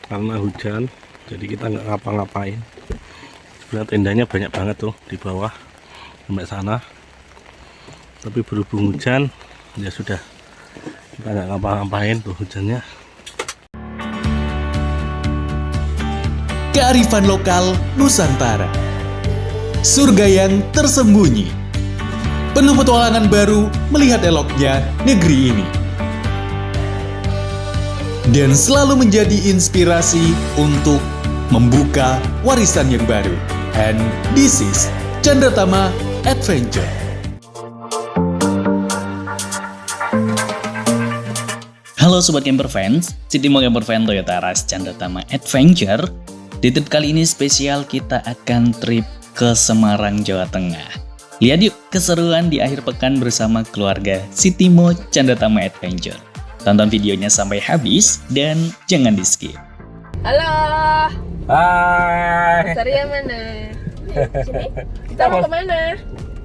karena hujan, jadi kita nggak ngapa-ngapain. Sebenarnya tendanya banyak banget tuh di bawah sampai sana, tapi berhubung hujan ya sudah, kita nggak ngapa-ngapain tuh hujannya. Kearifan lokal Nusantara, surga yang tersembunyi, penuh petualangan baru melihat eloknya negeri ini, dan selalu menjadi inspirasi untuk membuka warisan yang baru. And this is Candratama Adventure. Halo Sobat Camper Fans, Citimo Camper Fan Toyota Rush Candratama Adventure. Di trip kali ini spesial, kita akan trip ke Semarang, Jawa Tengah. Lihat yuk keseruan di akhir pekan bersama keluarga Citimo Candratama Adventure. Tonton videonya sampai habis dan jangan di skip. Halo, Hai, Mas Arya mana? Sini. Kita mau kemana?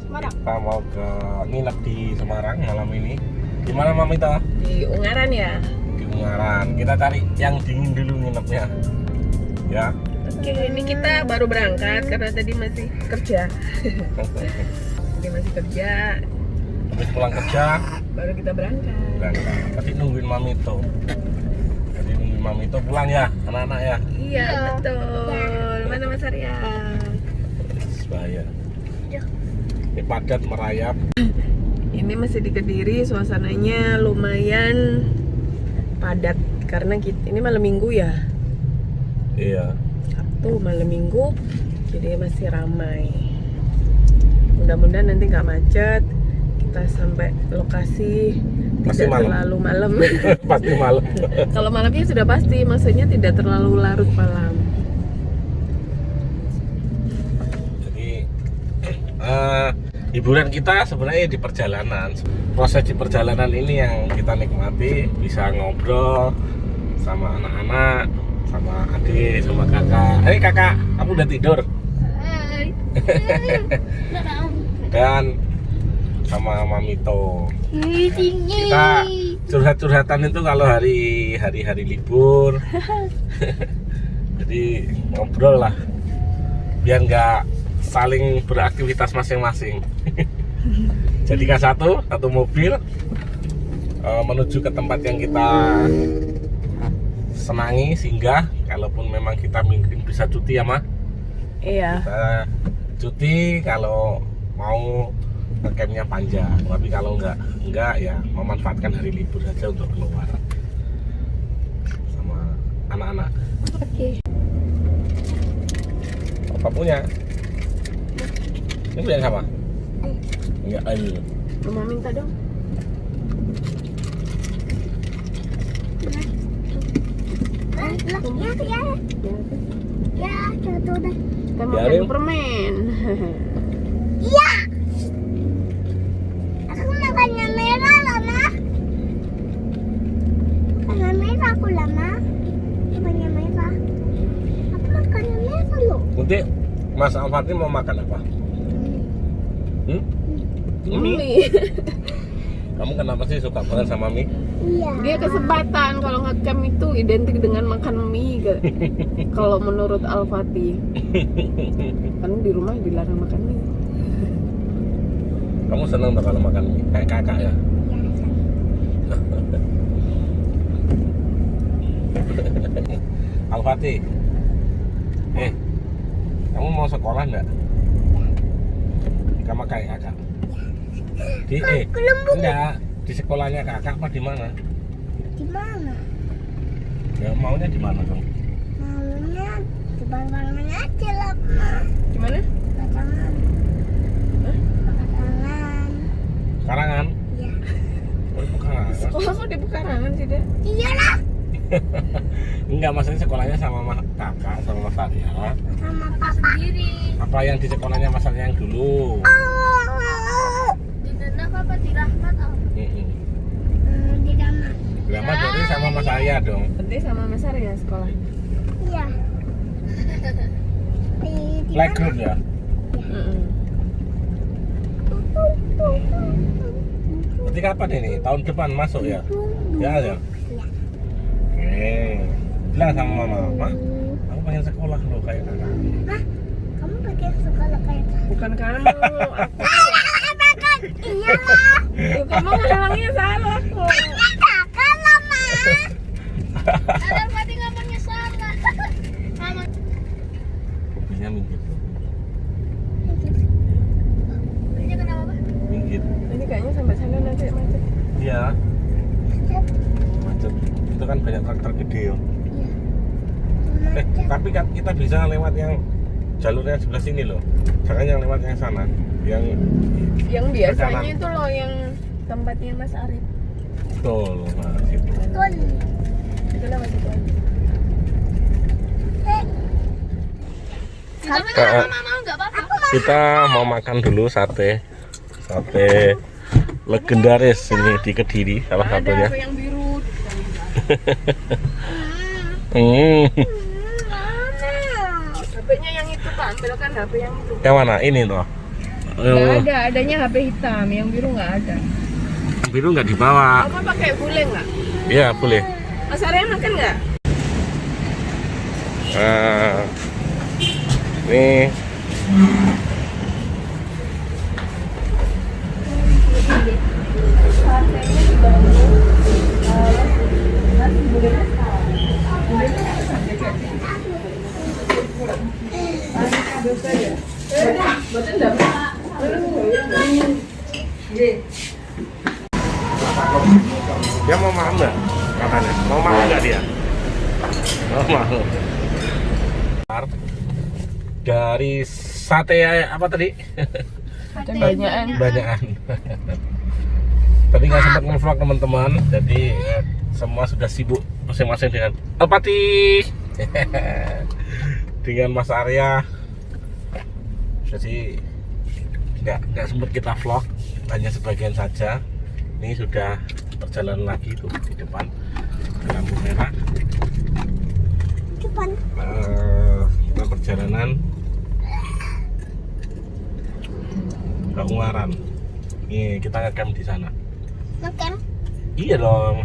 Semarang. kita mau ke nginep di Semarang malam ini. Di mana Mami toh? Di Ungaran ya. Di Ungaran. Kita cari yang dingin dulu nginepnya. Ya. Oke, ini kita baru berangkat karena tadi masih kerja. Tadi masih kerja, Habis pulang kerja, baru kita berangkat. tadi nungguin Mami toh. Tadi nungguin Mami toh pulang ya, anak-anak ya. Iya, betul. Mana Mas Arya? Bahaya. Ini padat merayap. Ini masih di Kediri, suasananya lumayan padat karena ini malam minggu ya. Iya. Sabtu malam minggu, jadi masih ramai. Mudah-mudahan nanti nggak macet, kita sampai lokasi Pasti tidak malam. terlalu malam. Pasti malam. Kalau malamnya sudah pasti, maksudnya tidak terlalu larut malam. Jadi hiburan kita sebenarnya di perjalanan. Proses di perjalanan ini yang kita nikmati, bisa ngobrol sama anak-anak, sama adik, sama kakak. Kakak, kamu udah tidur? Dan sama Mamito. Kita curhat-curhatan itu kalau hari libur. Jadi ngobrol lah, biar nggak saling beraktivitas masing-masing. Jadikan satu mobil menuju ke tempat yang kita senangi, singgah. Kalaupun memang kita mungkin bisa cuti ya Ma, Iya. kita cuti kalau mau campnya panjang. Tapi kalau enggak ya memanfaatkan hari libur saja untuk keluar sama anak-anak. Oke. Apa punya? Ini punya siapa? Enggak, ayo. Mama minta dong. Ya, jatuh dah. Kita mau Biarin. main permen. Iya. Aku makannya merah lama. Makannya merah aku lama. Makannya merah. Aku makannya merah loh. Nanti Mas Alfati mau makan apa? Mie? Mie. Kamu kenapa sih suka banget sama mie? Iya. Dia kesempatan kalau ngecamp itu identik dengan makan mie kalau menurut Al-Fatih. Kan di rumah dilarang makan mie. Kamu seneng tuh kalau makan mie? Kayak kakak ya? Alfati, kamu mau sekolah enggak? Sama kayak kakak? Enggak, di sekolahnya kakak apa di mana? Di mana? Ya maunya di mana dong? Maunya di Batangan aja lah, Ma. Gimana? Batangan. Hah? Batangan. Karangan? Iya. Oh, di Pekarangan. Sekolah kok di Pekarangan sih, Dek? Iyalah. Enggak, maksudnya sekolahnya sama kakak, sama Mas Arya. Sama papa. Apa yang di sekolahnya Mas Arya yang dulu? Di Denak apa di Rahmat? Mm-mm. Di Rahmat. Lama berarti sama Mas Arya dong. Berarti sama Mas Arya sekolah. Iya. Di Playgroup ya? Berarti kapan ini? Tahun depan masuk ya? Ya ya. Oke. bilang sama mama, Ma, aku pengen sekolah loh kayak kakak. Kamu pengen sekolah kayak Bukan kamu, aku. iyalah. Tuh, kamu ngalangnya salah kok. Kakak lah, Ma. Ada Fatih ngomongnya salah. Mama. Kopinya minggir. Ini kenapa, Pak? Minggir. Ini kayaknya sampai sana nanti macet. Iya. Macet. Itu kan banyak traktor gede yo. Tapi kan kita bisa lewat yang jalur yang sebelah sini loh. Jangan yang lewat yang sana. Yang biasanya kanan. itu loh yang tempatnya Mas Arif. Betul. Nah, situ. Betul. Itu lewat situ aja. Mama enggak apa-apa. Kita mau makan dulu sate legendaris ini di Kediri salah Ada satunya. apa yang biru? Hmm. HP-nya yang itu Pak, ambilkan HP yang itu. Yang mana? Ini toh. Nggak ada, adanya HP hitam, yang biru nggak ada. Biru nggak dibawa. Apa pakai bule nggak? Iya boleh. Mas Arya makan nggak? Nah, ini dia mau makan nggak? Katanya mau makan nggak dia? Mau. Dari sate apa tadi? Banyakan. Tadi nggak sempat nge-vlog teman-teman, jadi semua sudah sibuk masing-masing dengan Alpati, dengan Mas Arya. Jadi nggak sempat kita vlog, hanya sebagian saja. Ini sudah perjalanan lagi tuh di depan lampu merah. Depan. Kita perjalanan ke Ungaran. Ini kita ngecamp di sana. Makan. Iya dong.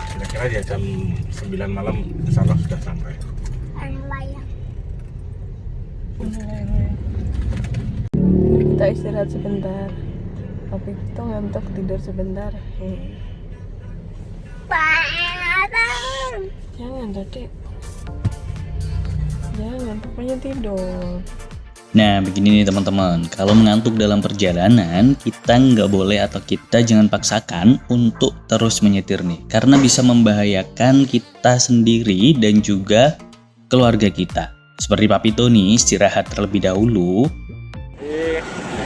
Kira-kira ya jam 9 malam insya Allah sudah sampai. Layang. Kita istirahat sebentar. Tapi kita ngantuk tidur sebentar. Barang. Jangan Dedek. Jangan, pokoknya tidur. Nah, begini nih teman-teman, kalau mengantuk dalam perjalanan, kita nggak boleh atau kita jangan paksakan untuk terus menyetir nih, karena bisa membahayakan kita sendiri dan juga keluarga kita. Seperti Papito nih, istirahat terlebih dahulu.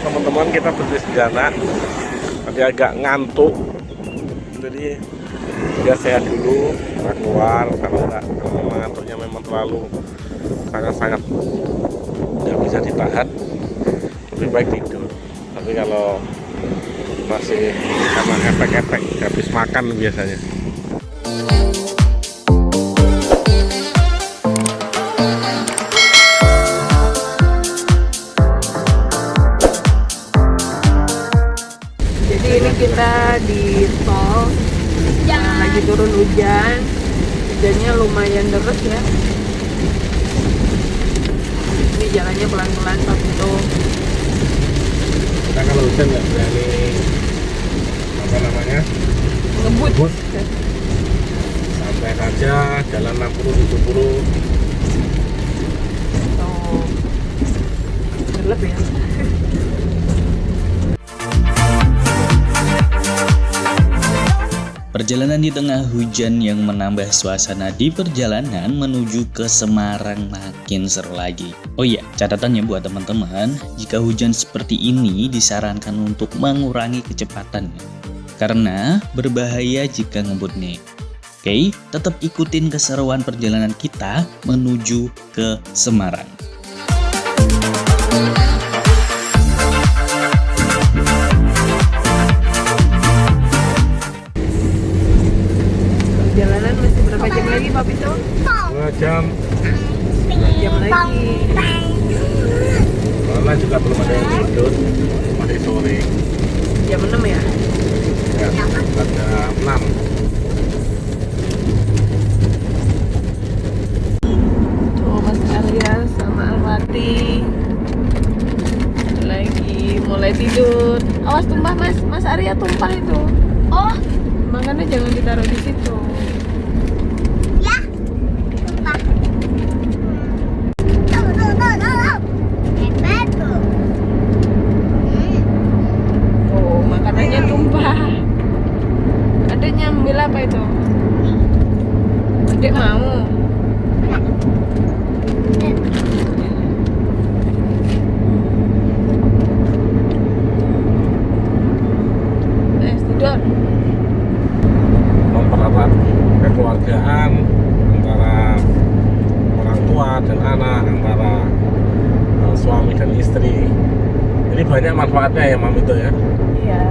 Teman-teman kita berdiri sejenak, tapi agak ngantuk, jadi dia sehat dulu, kita keluar. Kalau ngantuknya memang terlalu sangat-sangat nggak bisa ditahan, lebih baik tidur. Tapi kalau masih karena efek-efek habis makan biasanya. Jadi ini kita di tol, lagi turun hujan. Hujannya lumayan deras ya. Ini jalannya pelan-pelan Papito. Kita kalau hujan nggak berani apa namanya Ngebut. sampai saja jalan 60-70. Oh, gelap ya. Perjalanan di tengah hujan yang menambah suasana di perjalanan menuju ke Semarang makin seru lagi. Oh iya, catatannya buat teman-teman, jika hujan seperti ini disarankan untuk mengurangi kecepatannya, karena berbahaya jika ngebut nih. Oke, tetap ikutin keseruan perjalanan kita menuju ke Semarang. Perjalanan masih berapa jam lagi Papito? 2 jam. 2 jam lagi. Karena juga belum ada yang tidur, masih sore. Jam 6 ya? Ya, ada 6. rest area tumpah itu. Oh, Makanya jangan ditaruh di situ. ya. Tumpah. Tuh. Hebat tuh. Oh, makanannya tumpah. Adek nyambil apa itu? Adek mau. Tidur. Mempererat kekeluargaan antara orang tua dan anak, antara suami dan istri. Ini banyak manfaatnya ya, Mam, itu ya. Iya.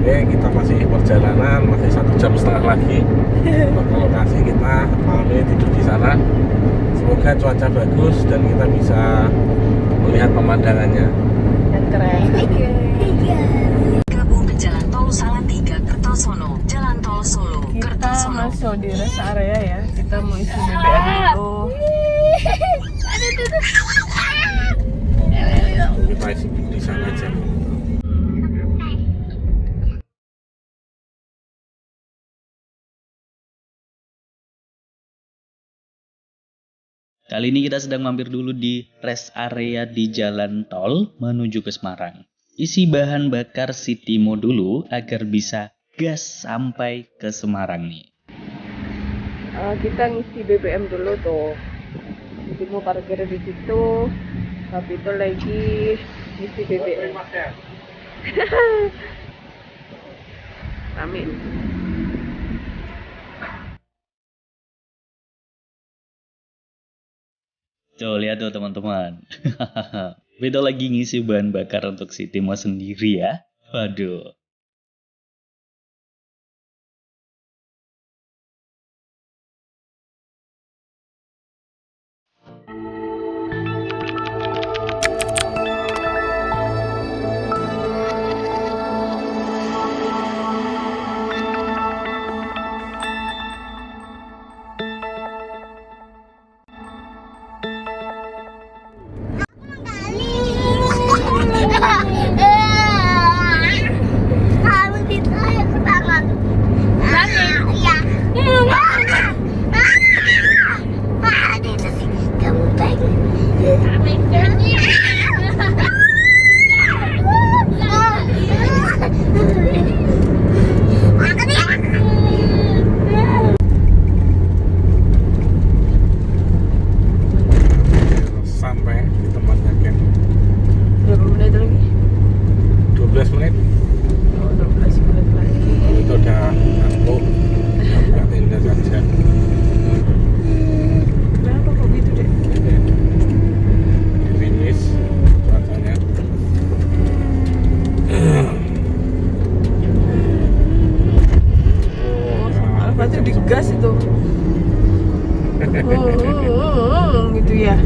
Oke, kita masih perjalanan, masih 1,5 jam lagi untuk ke lokasi. Kita malam ini tidur di sana. Semoga cuaca bagus dan kita bisa melihat pemandangannya. Yang keren. Gabung ke Jalan Tol Salatiga Kertosono, Jalan Tol Solo, Kita Kertosono. masuk di rest area ya. Kita mau isi BBM dulu. Kita isi di sana aja. Kali ini kita sedang mampir dulu di rest area di jalan tol menuju ke Semarang. Isi bahan bakar Sitimo dulu agar bisa gas sampai ke Semarang nih. Kita ngisi BBM dulu tuh. Jadi mau parkir di situ. Tapi itu lagi ngisi BBM. Amin. Tuh lihat tuh teman-teman. Beda lagi ngisi bahan bakar untuk Sitimo sendiri ya. Waduh. Kamu kita yang semangat. Ya. Itu sih kamu pengen. Sampai di tempatnya camp. Berapa menit lagi? 12 menit. Oh, 12 menit lagi. Itu udah ngantuk. Kita buka tenda saja. Kenapa kok gitu deh? Gerimis cuacanya. Apa tuh digas itu? Gitu ya.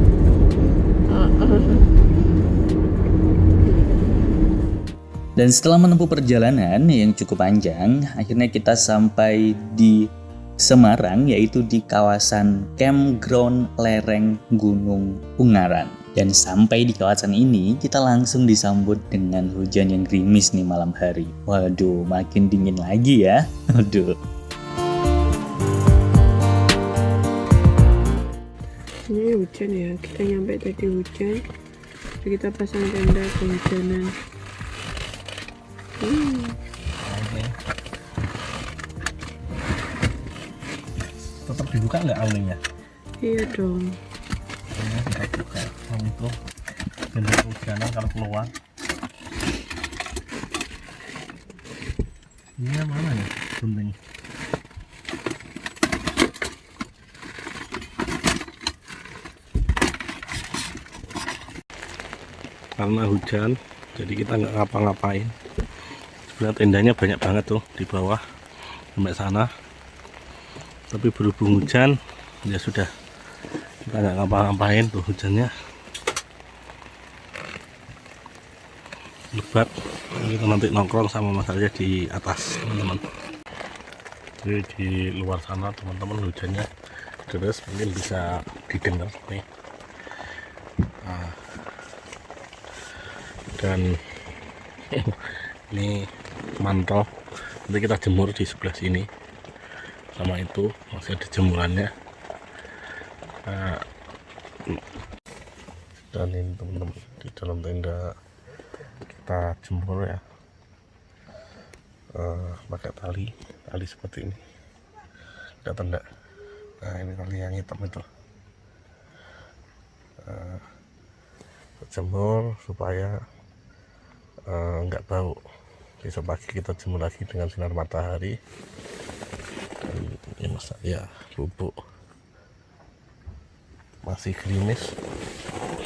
Dan setelah menempuh perjalanan yang cukup panjang, akhirnya kita sampai di Semarang, yaitu di kawasan Campground Lereng Gunung Ungaran. Dan sampai di kawasan ini, kita langsung disambut dengan hujan yang gerimis nih malam hari. Waduh, makin dingin lagi ya. Waduh. Ini hujan ya, kita nyampe tadi hujan. Jadi kita pasang tenda kehujanan. Tetap dibuka nggak aulingnya? Iya dong. Ini kita buka. Itu tenda kehujanan kalau keluar. Ini mana ya? Gunting. Karena hujan, jadi kita nggak ngapa-ngapain. Sebenarnya tendanya banyak banget tuh di bawah sampai sana. Tapi berhubung hujan, ya sudah kita nggak ngapa-ngapain tuh hujannya lebat. Kita nanti nongkrong sama Mas Arya di atas, teman-teman. Jadi di luar sana teman-teman hujannya deras, mungkin bisa didengar nih. Nah, Dan ini mantel, nanti kita jemur di sebelah sini. Sama itu masih ada jemurannya. Nah, dan ini teman-teman di dalam tenda kita jemur ya, pakai tali seperti ini. Kelihatan enggak? Nah, ini tali yang hitam itu. Jemur supaya nggak bau. Besok pagi kita jemur lagi dengan sinar matahari. Dan ini masa ya bubuk masih gerimis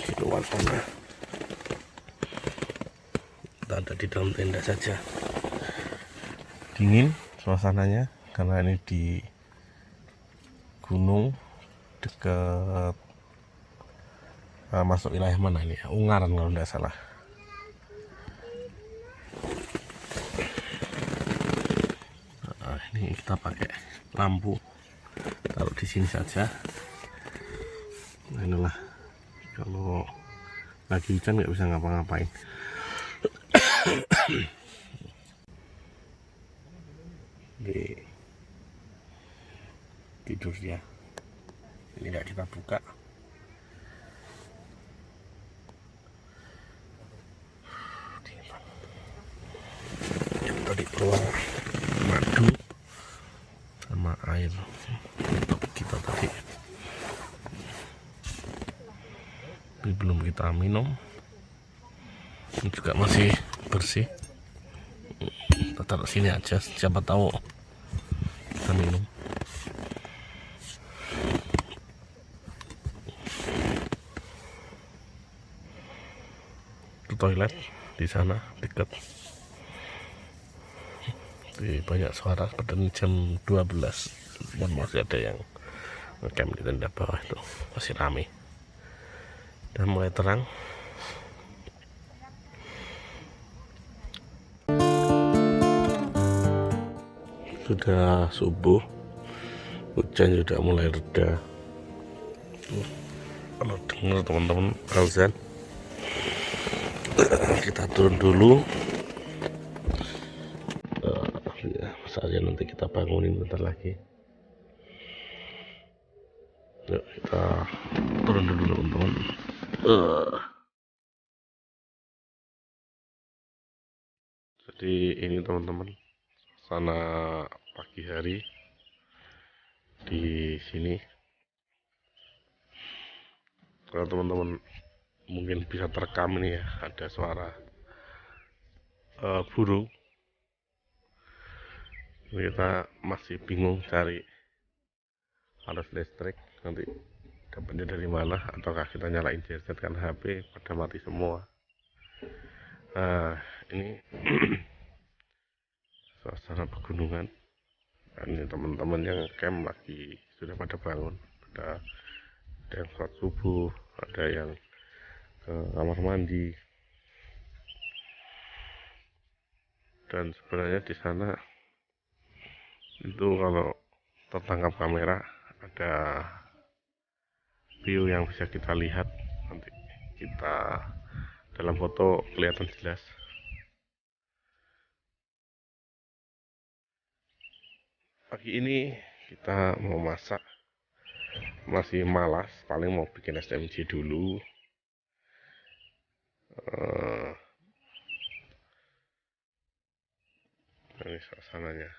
di luar sana. Kita ada di dalam tenda saja. Dingin suasananya karena ini di gunung dekat masuk wilayah mana ini ya? Ungaran kalau tidak salah. Nah, ini kita pakai lampu, taruh di sini saja. Nah, inilah kalau lagi hujan nggak bisa ngapa-ngapain. Tidur dia. Ini nggak kita buka. Tadi keluar madu sama air untuk kita tadi, tapi belum kita minum. Ini juga masih bersih, kita taruh sini aja, siapa tahu kita minum. Itu toilet di sana dekat. Banyak suara, padahal jam 12 pun masih ada yang ngecamp di tenda bawah itu, masih rame dan mulai terang. Sudah subuh, hujan sudah mulai reda. Kalau dengar teman-teman azan, kita turun dulu. Saja nanti kita bangunin bentar lagi. Yuk kita turun dulu teman-teman. Jadi ini teman-teman suasana pagi hari di sini. Kalau teman-teman mungkin bisa terekam ini ya, ada suara burung. Kita masih bingung cari arus listrik, nanti dapatnya dari mana, ataukah kita nyalain genset kan HP pada mati semua. Nah, ini suasana pegunungan. Dan ini teman-teman yang camp lagi sudah pada bangun, ada yang sholat subuh, ada yang ke kamar mandi. Dan sebenarnya di sana itu kalau tertangkap kamera ada view yang bisa kita lihat, nanti kita dalam foto kelihatan jelas. Pagi ini kita mau masak, masih malas, paling mau bikin STMJ dulu. Ini suasananya.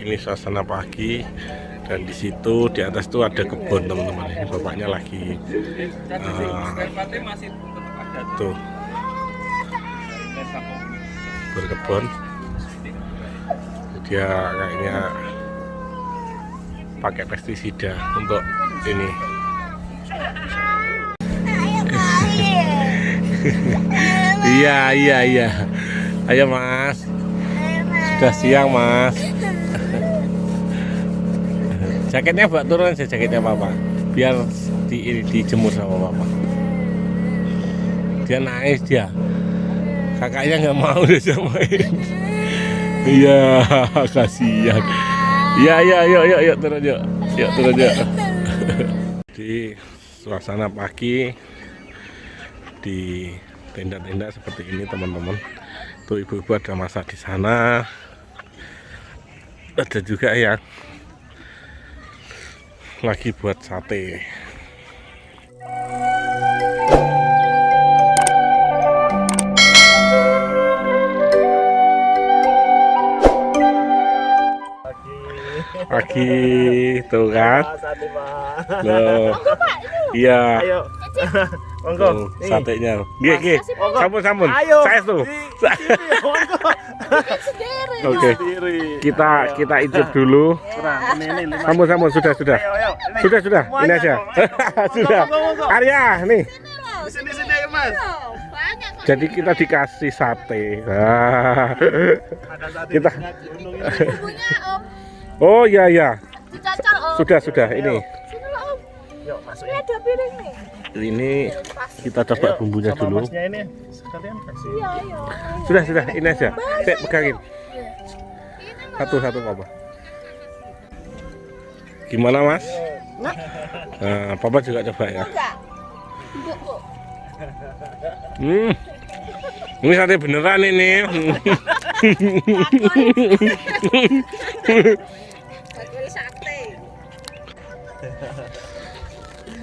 Ini suasana pagi, dan di situ di atas tuh ada kebun teman-teman. Ini bapaknya lagi tuh berkebun. Dia kayaknya pakai pestisida untuk ini. Iya. Ayo Mas. Sudah siang Mas. Jaketnya buat turun aja, jaketnya papa. Biar dijemur sama papa. Dia nangis dia. Kakaknya nggak mau dia main. Iya, kasihan. Iya, yuk turun yuk. Yuk turun yuk. Di suasana pagi di tenda-tenda seperti ini teman-teman. Tuh ibu-ibu ada masak di sana. Ada juga yang lagi buat sate. Pagi tuh kan. Loh. Iya. Ayo. Monggo. Tuh, satenya. Nggih. Sampun. Saya tuh. Oke. Kita icip dulu. Sampun sudah. Sudah. Ini aja. Sudah. Arya, nih. Sini ayo, Mas. Jadi kita dikasih sate. Nah. Kita. Oh iya. Sudah ini. Yuk, masuk. Ini ada piring nih. Ini kita coba bumbunya Sama dulu. Masnya ini sekalian kasih. Sudah, ini aja. Saya pegangin. Satu papa. Gimana Mas? Nah, papa juga coba ya. Ini sate beneran ini.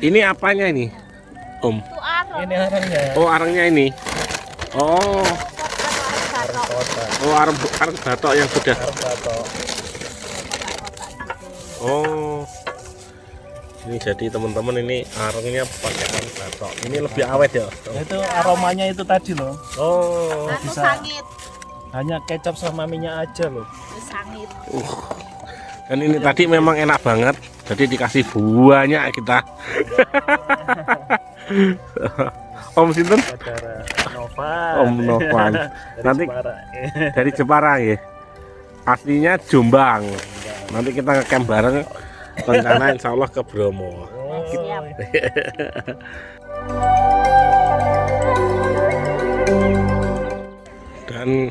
Ini apanya ini, Om? Ini arangnya. Oh, arangnya ini. Oh, arang batok yang sudah. Oh, ini jadi teman-teman, ini arangnya pakai arang batok. Ini lebih awet ya? Itu aromanya itu tadi loh. Oh, Bisa hanya kecap sama minyak aja loh. Sangit. dan ini tadi memang enak banget. Jadi dikasih banyak kita. Om Sinten? Saudara Novan. Om Novan. Nanti Jepara. dari Jepara ya. Aslinya Jombang. Nanti kita ngecamp bareng. Rencana insya Allah ke Bromo. Siap. Dan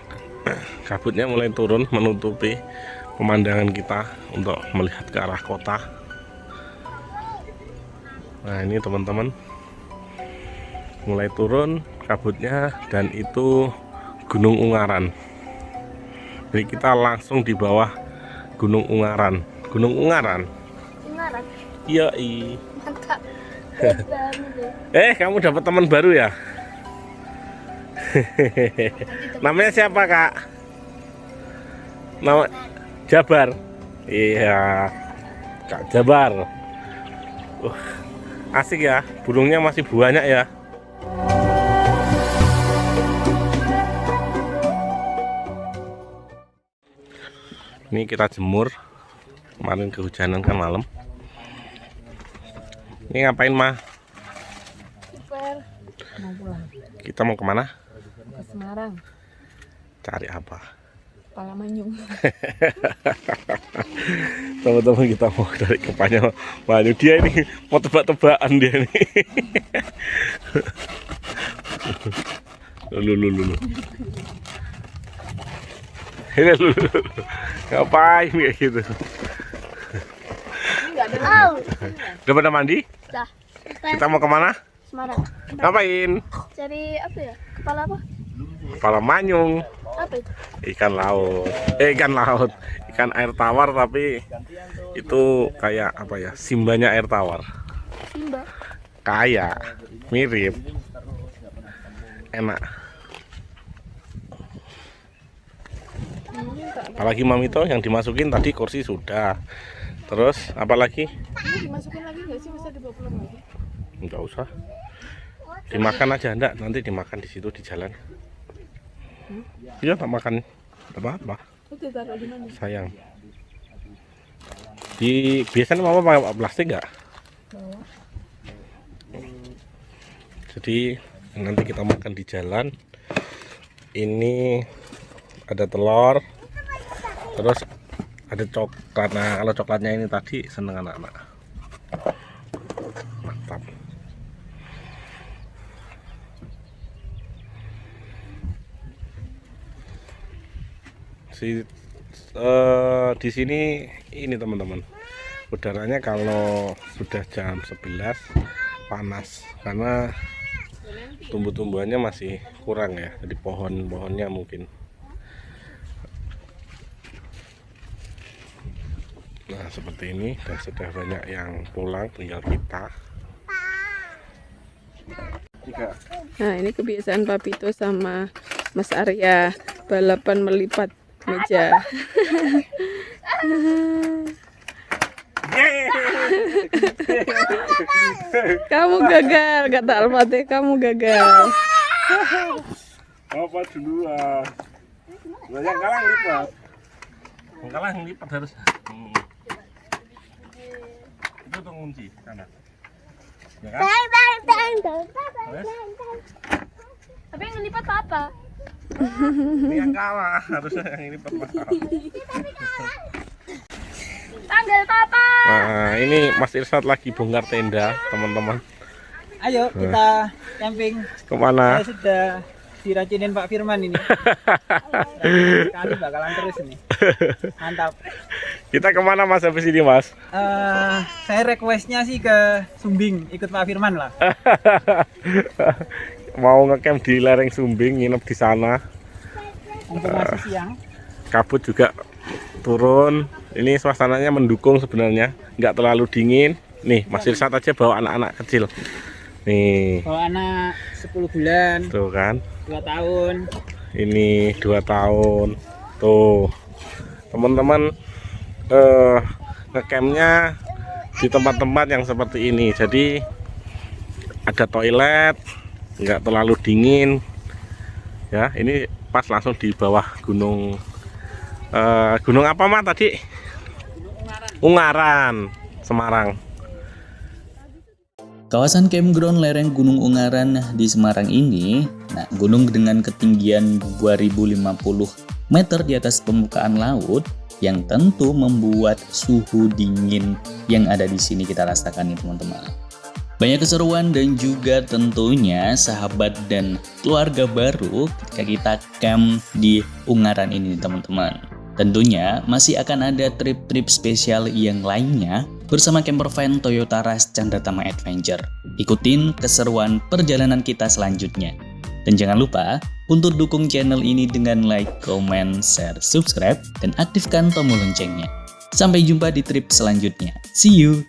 kabutnya mulai turun menutupi pemandangan kita untuk melihat ke arah kota. Nah ini teman-teman, mulai turun kabutnya, dan itu Gunung Ungaran. Jadi kita langsung di bawah Gunung Ungaran. Gunung Ungaran. Ungaran. Iya. Mantap. Kamu dapat teman baru ya? Namanya siapa kak? Nama Jabar. Iya, Kak Jabar. Asik ya, burungnya masih banyak ya. Ini kita jemur. Kemarin kehujanan kan malam. Ini ngapain mah? Super. Mau pulang Kita mau kemana? ke Semarang. Cari apa? Kepala manyung. Teman-teman, kita mau dari kepalanya manyung. Dia ini mau tebak-tebakan dia ini. Lu. Ini lu. Ngapain kayak gitu? Udah pada mandi? Dah. Kita mau kemana? Semarang. Ngapain? Cari apa ya? Kepala apa? Kepala manyung. Apa itu? Ikan laut. Ikan air tawar, tapi itu kayak apa ya? Simbanya air tawar. Simba. Kayak mirip. Enak. Apalagi Mamito yang dimasukin tadi kursi sudah. Terus apalagi? Ini dimasukin lagi nggak sih? Masa dibawa pulang lagi? Enggak usah. Dimakan aja, enggak, nanti dimakan di situ di jalan. Iya, tak makan. Enggak apa-apa. Itu taruh di mana? Sayang. Biasanya mama pakai plastik enggak? Jadi nanti kita makan di jalan. Ini ada telur. Terus ada coklat. Nah, kalau coklatnya ini tadi seneng anak-anak. Mantap. Di sini ini teman-teman, udaranya kalau sudah jam 11 panas karena tumbuh-tumbuhannya masih kurang ya, jadi pohon-pohonnya mungkin. Nah seperti ini, dan sudah banyak yang pulang, tinggal kita. Nah ini kebiasaan Papito sama Mas Arya, balapan melipat meja. Kamu gagal, kata Alfati, kamu gagal. Apa duluan? Yang kalah lipat. Yang kalah lipat harus. Itu tuh kunci sana. Ya kan? Tapi yang ngelipat papa. Ini yang kalah, harusnya yang lipat mahal. Panggil papa. Nah, ini Mas Irsad lagi bongkar tenda, teman-teman. Ayo kita camping. Kemana? Saya sudah diracinin Pak Firman ini. Kali bakalan terus ini. Mantap. Kita kemana Mas habis ini Mas? Saya requestnya sih ke Sumbing, ikut Pak Firman lah. Mau ngecamp di lereng Sumbing, nginep di sana. Mumpung masih siang. Kabut juga turun. Ini suasananya mendukung sebenarnya, nggak terlalu dingin. Nih Mas Irsad aja bawa anak-anak kecil. Nih, Bawa anak 10 bulan, tuh kan. 2 tahun. Ini 2 tahun. Tuh, teman-teman, ngecampnya di tempat-tempat yang seperti ini. Jadi ada toilet, nggak terlalu dingin. Ya, ini pas langsung di bawah gunung. Gunung apa Mak tadi? Ungaran, Semarang. Kawasan campground lereng Gunung Ungaran di Semarang ini, nah gunung dengan ketinggian 2050 meter di atas permukaan laut yang tentu membuat suhu dingin yang ada di sini kita rasakan nih teman-teman. Banyak keseruan dan juga tentunya sahabat dan keluarga baru ketika kita camp di Ungaran ini teman-teman. Tentunya masih akan ada trip-trip spesial yang lainnya bersama camper van Toyota Rush Candratama Adventure. Ikutin keseruan perjalanan kita selanjutnya. Dan jangan lupa untuk dukung channel ini dengan like, comment, share, subscribe, dan aktifkan tombol loncengnya. Sampai jumpa di trip selanjutnya. See you!